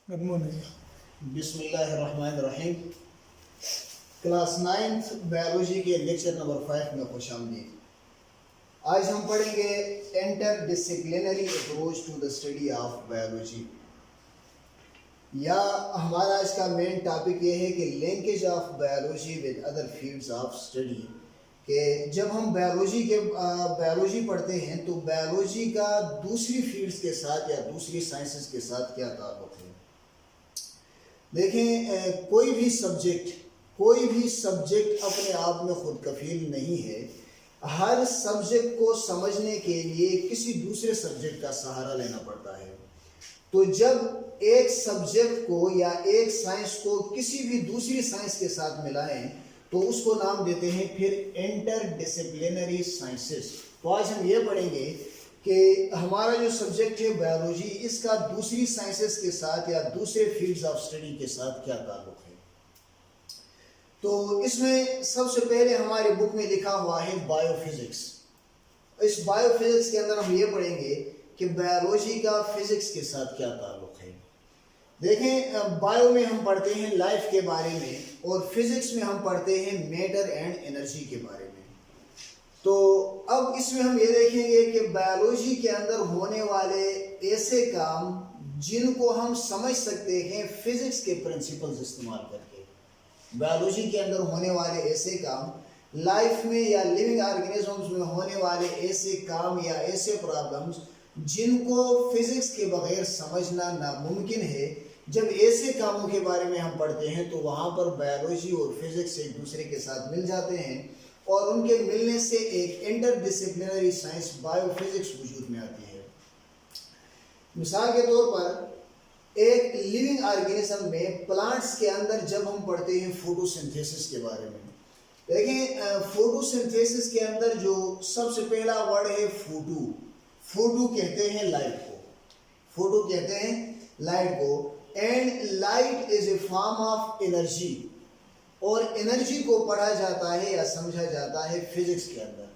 Good morning. बिस्मिल्लाहिर्रहमानिर्रहीम। Class 9th biology के lecture number 5 में खुशामदीद। आज हम पढ़ेंगे interdisciplinary approach to the study of biology, या हमारा आज का मेन टॉपिक ये है कि linkage of biology with other fields of study. कि जब हम बायोलॉजी पढ़ते हैं तो बायोलॉजी का दूसरी फील्ड्स के साथ या दूसरी साइंसेस के साथ क्या ताल्लुक़ है। देखें, कोई भी सब्जेक्ट अपने आप में खुद कफील नहीं है। हर सब्जेक्ट को समझने के लिए किसी दूसरे सब्जेक्ट का सहारा लेना पड़ता है। तो जब एक सब्जेक्ट को या एक साइंस को किसी भी दूसरी साइंस के साथ मिलाएं तो उसको नाम देते हैं फिर इंटर डिसिप्लिनरी साइंसेस। तो आज हम ये पढ़ेंगे कि हमारा जो सब्जेक्ट है बायोलॉजी, इसका दूसरी साइंसेस के साथ या दूसरे फील्ड्स ऑफ स्टडी के साथ क्या ताल्लुक है। तो इसमें सबसे पहले हमारे बुक में लिखा हुआ है बायोफिजिक्स। इस बायोफिजिक्स के अंदर हम ये पढ़ेंगे कि बायोलॉजी का फिजिक्स के साथ क्या ताल्लुक है। देखें, बायो में हम पढ़ते हैं लाइफ के बारे में और फिजिक्स में हम पढ़ते हैं मैटर एंड एनर्जी के बारे में। तो अब इसमें हम ये देखेंगे कि बायोलॉजी के अंदर होने वाले ऐसे काम जिनको हम समझ सकते हैं फिजिक्स के प्रिंसिपल्स इस्तेमाल करके। बायोलॉजी के अंदर होने वाले ऐसे काम, लाइफ में या लिविंग ऑर्गेनिजम्स में होने वाले ऐसे काम या ऐसे प्रॉब्लम्स जिनको फिजिक्स के बगैर समझना नामुमकिन है। जब ऐसे कामों के बारे में हम पढ़ते हैं तो वहाँ पर बायोलॉजी और फिजिक्स एक दूसरे के साथ मिल जाते हैं और उनके मिलने से एक इंटरडिसिप्लिनरी साइंस बायोफिजिक्स वजूद में आती है। मिसाल के तौर पर एक लिविंग ऑर्गेनिज्म में प्लांट्स के अंदर जब हम पढ़ते हैं फोटोसिंथेसिस के बारे में, देखें फोटोसिंथेसिस के अंदर जो सबसे पहला वर्ड है फोटो कहते हैं लाइट को, फोटो कहते हैं लाइट को। And light is a form of energy, और एनर्जी को पढ़ा जाता है या समझा जाता है फिजिक्स के अंदर।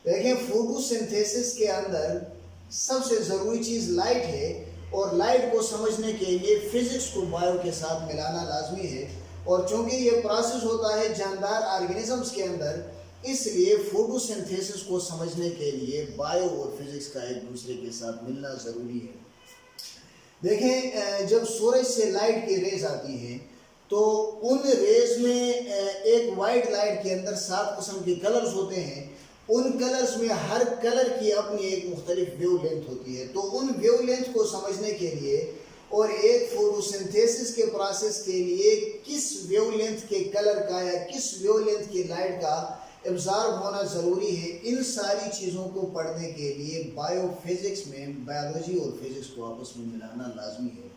देखें, फोटोसिंथेसिस के अंदर सबसे ज़रूरी चीज़ लाइट है और लाइट को समझने के लिए फिजिक्स को बायो के साथ मिलाना लाजमी है। और चूँकि ये प्रोसेस होता है जानदार ऑर्गेनिजम्स के अंदर, इसलिए फोटोसिंथेसिस को समझने के लिए बायो और फिजिक्स का एक दूसरे के साथ मिलना ज़रूरी है। देखें, जब सूरज से लाइट की रेज आती हैं तो उन रेज में एक वाइट लाइट के अंदर 7 किस्म के कलर्स होते हैं। उन कलर्स में हर कलर की अपनी एक मुख्तलिफ वेवलेंथ होती है। तो उन वेवलेंथ को समझने के लिए और एक फोटोसिंथेसिस के प्रोसेस के लिए किस वेवलेंथ के कलर का या किस वेवलेंथ की लाइट का एब्जॉर्ब होना ज़रूरी है, इन सारी चीज़ों को पढ़ने के लिए बायोफिजिक्स में बायोलॉजी और फिजिक्स को आपस में मिलाना लाजमी है।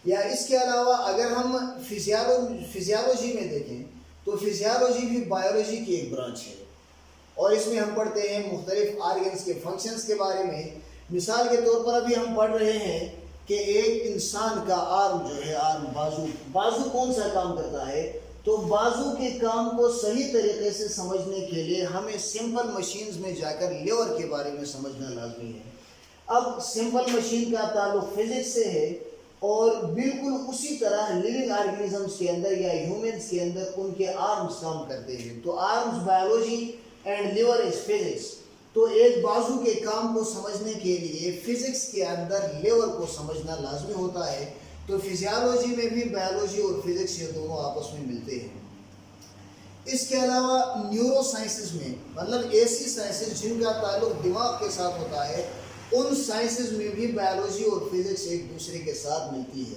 या इसके अलावा अगर हम फिजियोलॉजी में देखें तो फिजियोलॉजी भी बायोलॉजी की एक ब्रांच है और इसमें हम पढ़ते हैं मुख्तलिफ ऑर्गन्स के फंक्शंस के बारे में। मिसाल के तौर पर अभी हम पढ़ रहे हैं कि एक इंसान का आर्म जो है, आर्म बाजू कौन सा काम करता है। तो बाजू के काम को सही तरीके से समझने के लिए हमें सिंपल मशीन्स में जाकर लीवर के बारे में समझना लाजमी है। अब सिंपल मशीन का ताल्लुक फिजिक्स से है और बिल्कुल उसी तरह लिविंग ऑर्गेनिजम्स के अंदर या ह्यूमंस के अंदर उनके आर्म्स काम करते हैं। तो arms biology and liver is physics. तो एक बाजू के काम को समझने के लिए फिजिक्स के अंदर लिवर को समझना लाजमी होता है। तो फिजियोलॉजी में भी बायोलॉजी और फिजिक्स ये दोनों आपस में मिलते हैं। इसके अलावा न्यूरो साइंसेस में, मतलब ऐसी साइंसेस जिनका ताल्लुक दिमाग के साथ होता है, उन साइंसेस में भी बायोलॉजी और फिजिक्स एक दूसरे के साथ मिलती है।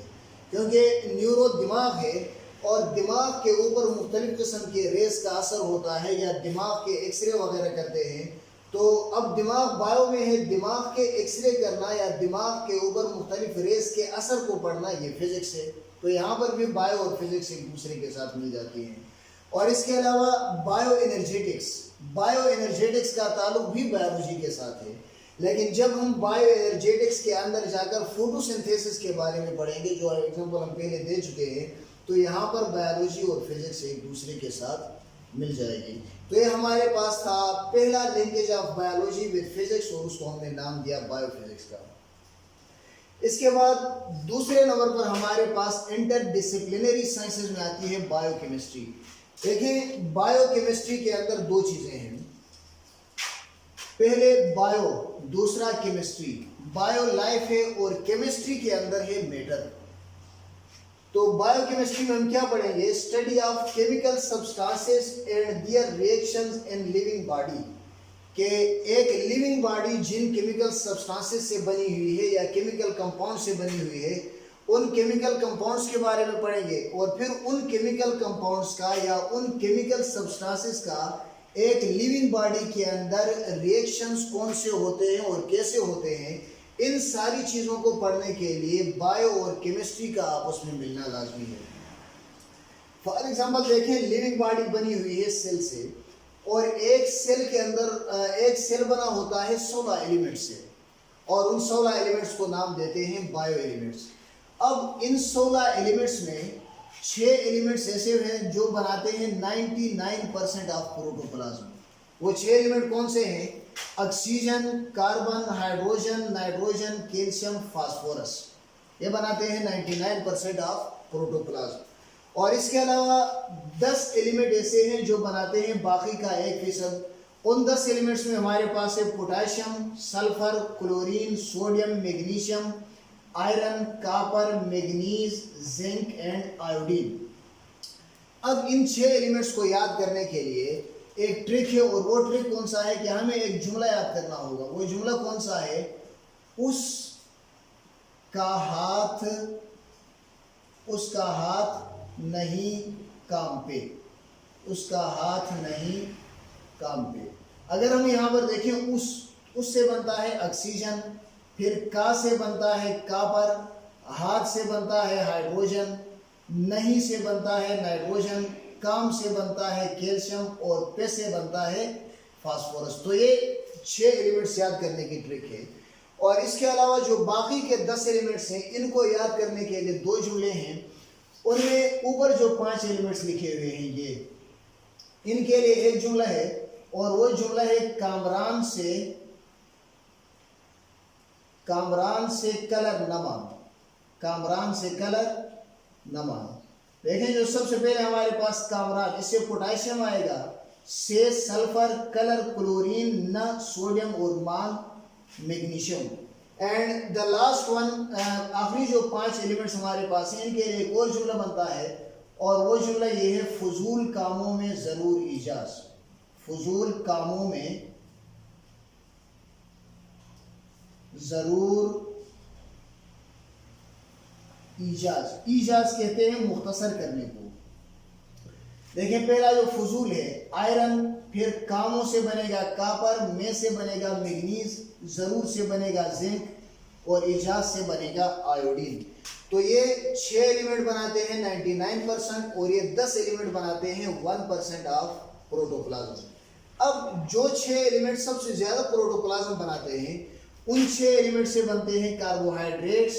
क्योंकि न्यूरो दिमाग है और दिमाग के ऊपर मुख्तलिफ किस्म के रेस का असर होता है या दिमाग के एक्सरे वगैरह करते हैं। तो अब दिमाग बायो में है, दिमाग के एक्सरे करना या दिमाग के ऊपर मुख्तलिफ रेस के असर को पढ़ना ये फिजिक्स है। तो यहाँ पर भी बायो और फिजिक्स एक दूसरे के साथ मिल जाती हैं। और इसके अलावा बायो एनर्जेटिक्स का ताल्लुक भी बायोलॉजी के साथ है। लेकिन जब हम बायो एनर्जेटिक्स के अंदर जाकर फोटोसिंथेसिस के बारे में पढ़ेंगे, जो एग्जाम्पल हम पहले दे चुके हैं, तो यहाँ पर बायोलॉजी और फिजिक्स एक दूसरे के साथ मिल जाएगी। तो ये हमारे पास था पहला linkage of biology with physics और उसको हमने नाम दिया बायोफिजिक्स का। इसके बाद दूसरे नंबर पर हमारे पास इंटर डिसिप्लिनरी साइंसेज में आती है बायोकेमिस्ट्री। देखिए बायोकेमिस्ट्री के अंदर दो चीजें हैं, पहले बायो, दूसरा केमिस्ट्री। बायो लाइफ है और केमिस्ट्री के अंदर है मैटर। तो बायोकेमिस्ट्री में हम क्या पढ़ेंगे? Study of chemical substances and there reactions in living body, कि एक लिविंग बॉडी जिन केमिकल सब्सटेंसेस से बनी हुई है या केमिकल कंपाउंड से बनी हुई है, उन केमिकल कंपाउंड्स के बारे में पढ़ेंगे और फिर उन केमिकल कंपाउंड्स का या उन केमिकल सब्सटेंसेस का एक लिविंग बॉडी के अंदर रिएक्शंस कौन से होते हैं और कैसे होते हैं। इन सारी चीज़ों को पढ़ने के लिए बायो और केमिस्ट्री का आपस में मिलना लाजमी है। फॉर एग्जांपल देखें, लिविंग बॉडी बनी हुई है सेल से, और एक सेल के अंदर एक सेल बना होता है 16 एलिमेंट्स से, और उन 16 एलिमेंट्स को नाम देते हैं बायो एलिमेंट्स। अब इन 16 एलिमेंट्स में 6 एलिमेंट्स ऐसे हैं जो बनाते हैं 99% ऑफ प्रोटोप्लाज्म। वो 6 एलिमेंट कौन से हैं? Oxygen, carbon, hydrogen, nitrogen, calcium, phosphorus. ये बनाते हैं 99% ऑफ प्रोटोप्लाज्म। और इसके अलावा 10 एलिमेंट ऐसे हैं जो बनाते हैं बाकी का 1%। उन 10 एलिमेंट्स में हमारे पास है potassium, sulphur, chlorine, sodium, magnesium, iron, copper, manganese, zinc and iodine. अब इन 6 एलिमेंट्स को याद करने के लिए एक ट्रिक है, और वो ट्रिक कौन सा है कि हमें एक जुमला याद करना होगा। वो जुमला कौन सा है? उसका हाथ नहीं काम पे, उसका हाथ नहीं काम पे। अगर हम यहाँ पर देखें, उससे बनता है ऑक्सीजन, फिर का से बनता है कॉपर, हाथ से बनता है हाइड्रोजन, नहीं से बनता है नाइट्रोजन, काम से बनता है कैल्शियम, और पे से बनता है फास्फोरस। तो ये 6 एलिमेंट्स याद करने की ट्रिक है। और इसके अलावा जो बाकी के 10 एलिमेंट्स हैं, इनको याद करने के लिए 2 जुमले हैं। उनमें ऊपर जो 5 एलिमेंट्स लिखे हुए हैं, ये इनके लिए एक जुमला है, और वो जुमला है कामरान से कलर नमा, कामरान से कलर नमा। देखें, जो सबसे पहले हमारे पास कामरान, इससे पोटाशियम आएगा, से सल्फर, कलर क्लोरीन, न सोडियम और मान magnesium. And the last one, आखिरी जो 5 एलिमेंट्स हमारे पास हैं, इनके लिए एक और जुमला बनता है, और वो जुमला ये है फजूल कामों में ज़रूर ईजाज। फजूल कामों में ज़रूर ईजाज। ईजाज कहते हैं मुख्तसर करने को। देखिए, पहला जो फजूल है आयरन, फिर कामों से बनेगा कॉपर, में से बनेगा मैग्नीज, ज़रूर से बनेगा जिंक, और ईजाज से बनेगा आयोडीन। तो ये 6 एलिमेंट बनाते हैं 99%, और ये 10 एलिमेंट बनाते हैं 1% ऑफ प्रोटोप्लाज्म। अब जो 6 एलिमेंट सबसे ज़्यादा प्रोटोप्लाज्म बनाते हैं, उन 6 एलिमेंट से बनते हैं कार्बोहाइड्रेट्स,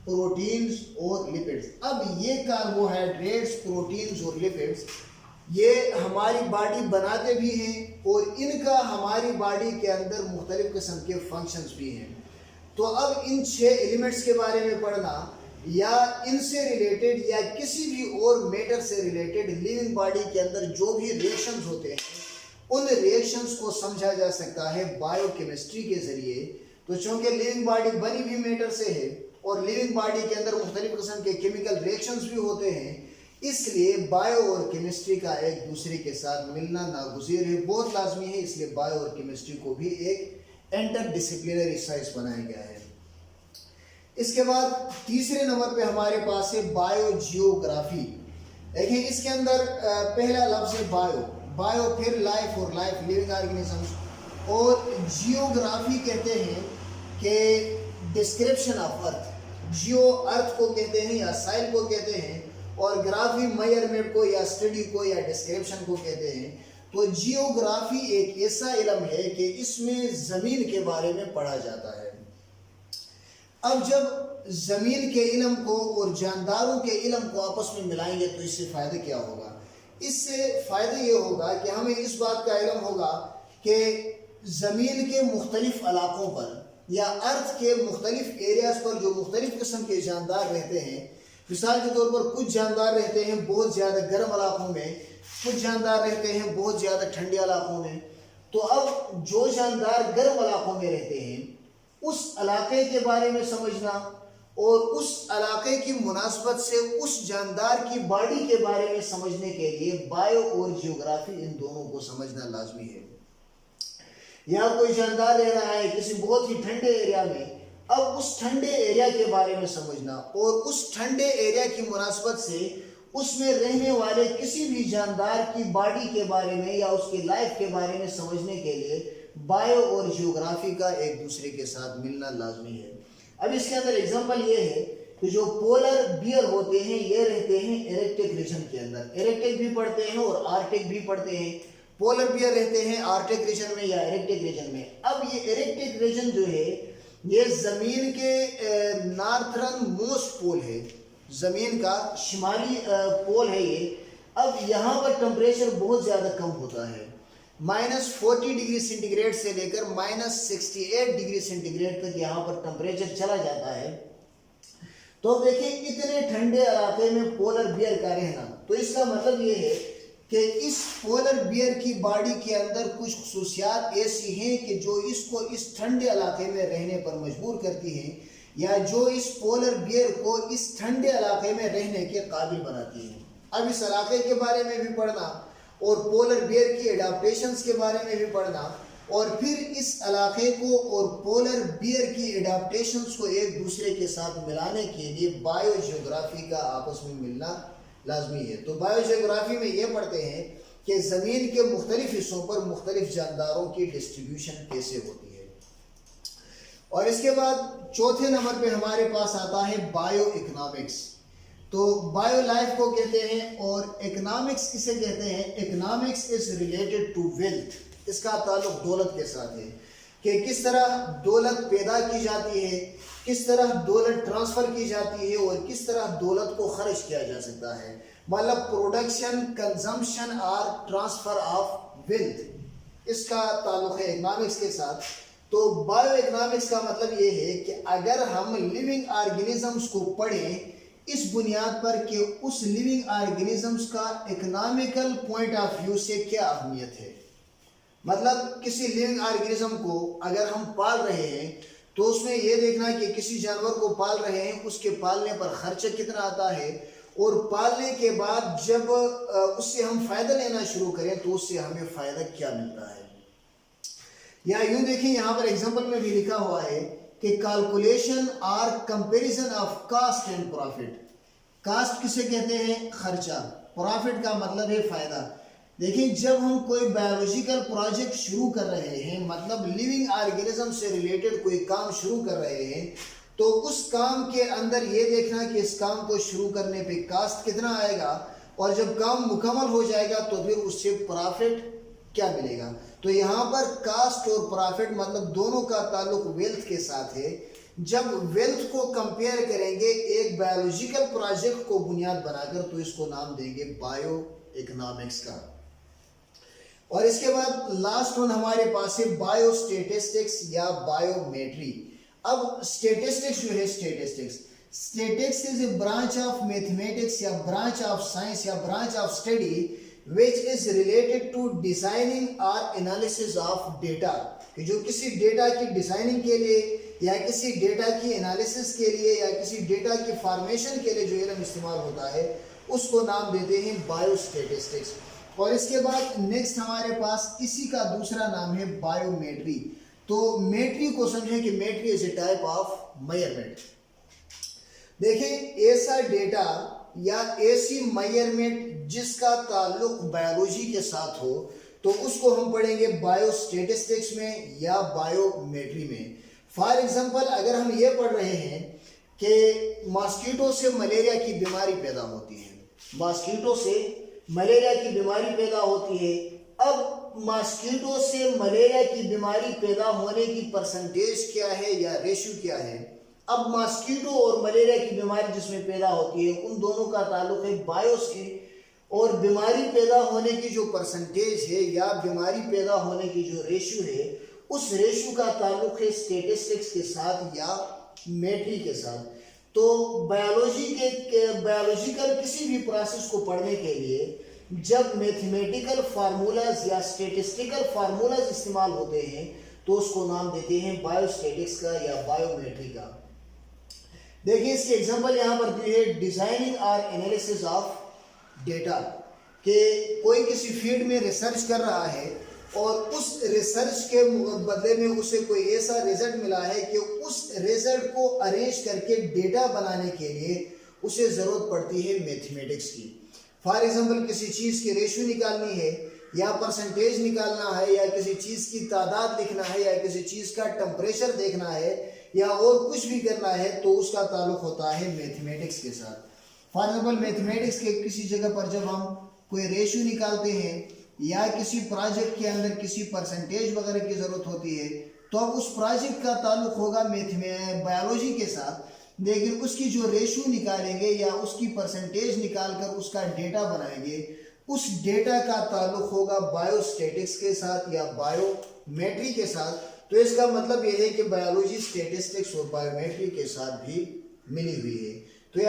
प्रोटीन्स और लिपिड्स। अब ये कार्बोहाइड्रेट्स, प्रोटीन्स और लिपिड्स ये हमारी बॉडी बनाते भी हैं, और इनका हमारी बॉडी के अंदर मुख्तलिफ किस्म के फंक्शंस भी हैं। तो अब इन 6 एलिमेंट्स के बारे में पढ़ना, या इनसे रिलेटेड या किसी भी और मैटर से रिलेटेड लिविंग बॉडी के अंदर जो भी रिएक्शंस होते हैं, उन रिएक्शंस को समझा जा सकता है बायोकेमिस्ट्री के ज़रिए। तो चूँकि लिविंग बॉडी बनी भी मैटर से है, और लिविंग बॉडी के अंदर मुख्तलिफ किस्म के केमिकल रिएक्शंस भी होते हैं, इसलिए बायो और केमिस्ट्री का एक दूसरे के साथ मिलना नागुज़ीर है, बहुत लाजमी है। इसलिए बायो और केमिस्ट्री को भी एक इंटर डिसिप्लिनरी साइंस बनाया गया है। इसके बाद तीसरे नंबर पे हमारे पास है बायोजियोग्राफी। देखिए, इसके अंदर पहला लफ्ज़ है बायो, बायो फिर लाइफ, और लाइफ लिविंग ऑर्गेनिजम्स, और जियोग्राफी कहते हैं कि डिस्क्रिप्शन ऑफ अर्थ। जियो अर्थ को कहते हैं या साइल को कहते हैं, और ग्राफी मेजरमेंट को या स्टडी को या डिस्क्रिप्शन को कहते हैं। तो जियोग्राफी एक ऐसा इल्म है कि इसमें ज़मीन के बारे में पढ़ा जाता है। अब जब ज़मीन के इल्म को और जानदारों के इल्म को आपस में मिलाएंगे तो इससे फ़ायदा क्या होगा? इससे फ़ायदा ये होगा कि हमें इस बात का इल्म होगा कि ज़मीन के मुख्तलिफ़ इलाक़ों पर या अर्थ के मुख्तलिफ एरियाज पर जो मुख्तलिफ किस्म के जानदार रहते हैं, मिसाल के तौर पर कुछ जानदार रहते हैं बहुत ज़्यादा गर्म इलाकों में, कुछ जानदार रहते हैं बहुत ज़्यादा ठंडे इलाकों में। तो अब जो जानदार गर्म इलाकों में रहते हैं उस इलाके के बारे में समझना और उस इलाके की मुनासबत से उस जानदार की बॉडी के बारे में समझने के लिए बायो और जियोग्राफी इन दोनों को समझना लाजमी है। यहाँ कोई जानदार रह रहा है किसी बहुत ही ठंडे एरिया में, अब उस ठंडे एरिया के बारे में समझना और उस ठंडे एरिया की मुनासबत से उसमें रहने वाले किसी भी जानदार की बॉडी के बारे में या उसकी लाइफ के बारे में समझने के लिए बायो और जियोग्राफी का एक दूसरे के साथ मिलना लाजमी है। अब इसके अंदर एग्जांपल ये है कि जो पोलर बियर होते हैं ये रहते हैं एरेक्टिक रीजन के अंदर, एरेक्टिक भी पढ़ते हैं और आर्कटिक भी पढ़ते हैं। पोलर बियर रहते हैं आर्कटिक रीजन में या एरेक्टिक रीजन में। अब ये एरेक्टिक रीजन जो है ये जमीन के नॉर्थर्न मोस्ट पोल है, जमीन का शिमाली पोल है ये। अब यहाँ पर टेम्परेचर बहुत ज़्यादा कम होता है, -40 डिग्री सेंटीग्रेड से लेकर -68 डिग्री सेंटीग्रेड तक यहाँ पर टेम्परेचर चला जाता है। तो देखिए इतने ठंडे इलाके में पोलर बियर का रहना, तो इसका मतलब ये है कि इस पोलर बियर की बॉडी के अंदर कुछ खुसूसियात ऐसी हैं कि जो इसको इस ठंडे इलाके में रहने पर मजबूर करती हैं या जो इस पोलर बियर को इस ठंडे इलाके में रहने के काबिल बनाती हैं। अब इस इलाके के बारे में भी पढ़ना और पोलर बियर की एडाप्टेशंस के बारे में भी पढ़ना और फिर इस इलाके को और पोलर बियर की एडाप्टेशंस को एक दूसरे के साथ मिलाने के लिए बायो जियोग्राफी का आपस में मिलना लाजमी है। तो बायो जियोग्राफी में ये पढ़ते हैं कि ज़मीन के मुख्तलिफ हिस्सों पर मुख्तलिफ जानदारों की डिस्ट्रीब्यूशन कैसे होती है। और इसके बाद चौथे नंबर पे हमारे पास आता है बायो इकोनॉमिक्स। तो बायो लाइफ को कहते हैं और इकोनॉमिक्स किसे कहते हैं? Economics is related to wealth, इसका ताल्लुक दौलत के साथ है कि किस तरह दौलत पैदा की जाती है, किस तरह दौलत ट्रांसफ़र की जाती है और किस तरह दौलत को खर्च किया जा सकता है। मतलब प्रोडक्शन, कंजम्पशन और ट्रांसफ़र ऑफ वेल्थ, इसका ताल्लुक है इकोनॉमिक्स के साथ। तो बायो इकोनॉमिक्स का मतलब ये है कि अगर हम लिविंग ऑर्गेनिजम्स को पढ़ें इस बुनियाद पर कि उस लिविंग ऑर्गेनिजम्स का इकोनॉमिकल पॉइंट ऑफ व्यू से क्या अहमियत है। मतलब किसी लिविंग ऑर्गेनिज्म को अगर हम पाल रहे हैं तो उसमें यह देखना कि किसी जानवर को पाल रहे हैं उसके पालने पर खर्च कितना आता है और पालने के बाद जब उससे हम फ़ायदा लेना शुरू करें तो उससे हमें फ़ायदा क्या मिलता है। या यूँ देखें यहाँ पर एग्जाम्पल में भी लिखा हुआ है कि कैलकुलेशन और comparison of cost and profit. Cost किसे कहते हैं? खर्चा। प्रॉफिट का मतलब है फ़ायदा। देखिए जब हम कोई बायोलॉजिकल प्रोजेक्ट शुरू कर रहे हैं, मतलब लिविंग ऑर्गेनिज्म से रिलेटेड कोई काम शुरू कर रहे हैं, तो उस काम के अंदर ये देखना कि इस काम को शुरू करने पे कास्ट कितना आएगा और जब काम मुकम्मल हो जाएगा तो फिर उससे प्रॉफिट क्या मिलेगा। तो यहाँ पर कास्ट और प्रॉफिट मतलब दोनों का ताल्लुक वेल्थ के साथ है। जब वेल्थ को कंपेयर करेंगे एक बायोलॉजिकल प्रोजेक्ट को बुनियाद बनाकर तो इसको नाम देंगे बायो इकोनॉमिक्स का। और इसके बाद लास्ट वन हमारे पास है बायो स्टेटिस्टिक्स या बायोमेट्री। अब स्टेटिस्टिक्स जो है, statistics is a branch of mathematics या ब्रांच ऑफ साइंस या branch of study which is related to designing or analysis of data, कि जो किसी डेटा की डिज़ाइनिंग के लिए या किसी डेटा की एनालिसिस के लिए या किसी डेटा की फॉर्मेशन के लिए जो इल्म इस्तेमाल होता है उसको नाम देते हैं बायोस्टैटिस्टिक्स। और इसके बाद नेक्स्ट हमारे पास इसी का दूसरा नाम है बायोमेट्री। तो मेट्री को समझें कि metric is a type of measurement. देखें ऐसा डेटा या ऐसी मेजरमेंट जिसका ताल्लुक बायोलॉजी के साथ हो तो उसको हम पढ़ेंगे बायोस्टैटिस्टिक्स में या बायोमेट्री में। फॉर एग्जांपल अगर हम ये पढ़ रहे हैं कि मॉस्किटो से मलेरिया की बीमारी पैदा होती है, मॉस्किटो से मलेरिया की बीमारी पैदा होती है। अब मॉस्किटो से मलेरिया की बीमारी पैदा होने की परसेंटेज क्या है या रेशियो क्या है। अब मॉस्किटो और मलेरिया की बीमारी जिसमें पैदा होती है उन दोनों का ताल्लुक है बायो से, और बीमारी पैदा होने की जो परसेंटेज है या बीमारी पैदा होने की जो रेशियो है उस रेशो का ताल्लुक है स्टेटिस्टिक्स के साथ या मेट्रिक के साथ। तो बायोलॉजिकल किसी भी प्रोसेस को पढ़ने के लिए जब मैथमेटिकल फार्मूलाज या स्टेटिस्टिकल फार्मूलाज इस्तेमाल होते हैं तो उसको नाम देते हैं बायोस्टेटिक्स का या बायोमेट्री का। देखिए इसकी एग्जांपल यहाँ पर दी है, डिजाइनिंग और एनालिसिस ऑफ डेटा, कि कोई किसी फील्ड में रिसर्च कर रहा है और उस रिसर्च के बदले में उसे कोई ऐसा रिजल्ट मिला है कि उस रिजल्ट को अरेंज करके डेटा बनाने के लिए उसे ज़रूरत पड़ती है मैथमेटिक्स की। फॉर एग्जांपल किसी चीज़ की रेशियो निकालनी है या परसेंटेज निकालना है या किसी चीज़ की तादाद लिखना है या किसी चीज़ का टेम्परेचर देखना है या और कुछ भी करना है तो उसका ताल्लुक होता है मैथमेटिक्स के साथ। फॉर एग्जांपल मैथमेटिक्स के किसी जगह पर जब हम कोई रेशियो निकालते हैं या किसी प्रोजेक्ट के अंदर किसी परसेंटेज वगैरह की ज़रूरत होती है तो अब उस प्रोजेक्ट का ताल्लुक होगा बायोलॉजी के साथ, लेकिन उसकी जो रेशियो निकालेंगे या उसकी परसेंटेज निकाल कर उसका डेटा बनाएंगे उस डेटा का ताल्लुक होगा बायोस्टेटिक्स के साथ या बायोमेट्री के साथ। तो इसका मतलब यह है कि बायोलॉजी स्टेटिस्टिक्स और बायोमेट्री के साथ भी मिली हुई है। तो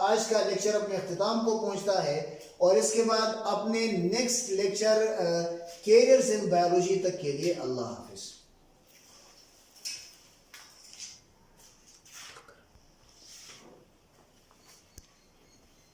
आज का लेक्चर अपने अख्तिताम को पहुंचता है और इसके बाद अपने next lecture carriers in biology तक के लिए अल्लाह हाफिज़।